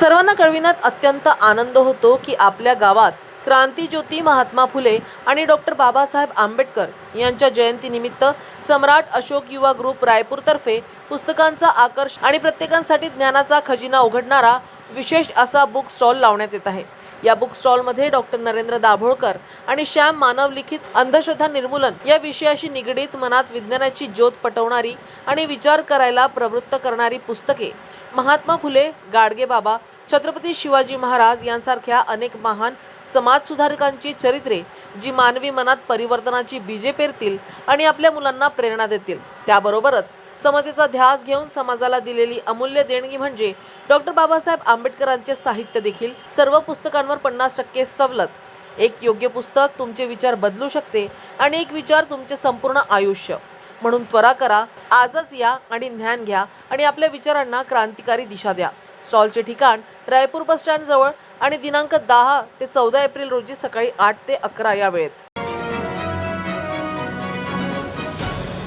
सर्वांना कळविण्यात अत्यंत आनंद होतो की आपल्या गावात क्रांतीज्योती महात्मा फुले आणि डॉक्टर बाबासाहेब आंबेडकर यांच्या जयंतीनिमित्त सम्राट अशोक युवा ग्रुप रायपूरतर्फे पुस्तकांचा आकर्ष आणि प्रत्येकासाठी ज्ञानाचा खजिना उघडणारा विशेष असा बुक स्टॉल लावण्यात येत आहे। या बुक स्टॉलमध्ये डॉक्टर नरेंद्र दाभोळकर आणि श्याम मानव लिखित अंधश्रद्धा निर्मूलन या विषयाशी निगडीत मनात विज्ञानाची ज्योत पटवणारी आणि विचार करायला प्रवृत्त करणारी पुस्तके, महात्मा फुले, गाडगे बाबा, छत्रपती शिवाजी महाराज यांसारख्या अनेक महान समाजसुधारकांची चरित्रे जी मानवी मनात परिवर्तनाची बीजे पेरतील आणि आपल्या मुलांना प्रेरणा देतील। त्याबरोबरच समतेचा ध्यास घेऊन समाजाला दिलेली अमूल्य देणगी म्हणजे डॉक्टर बाबासाहेब आंबेडकरांचे साहित्य देखील। सर्व पुस्तकांवर 50% सवलत। एक योग्य पुस्तक तुमचे विचार बदलू शकते आणि एक विचार तुमचे संपूर्ण आयुष्य। म्हणून त्वरा करा, आजच या आणि ज्ञान घ्या आणि आपल्या विचारांना क्रांतिकारी दिशा द्या। स्टॉलचे ठिकाण रायपूर बस स्टँड जवळ आणि दिनांक 10 ते 14 एप्रिल रोजी सकाळी 8 ते 11 या वेळेत।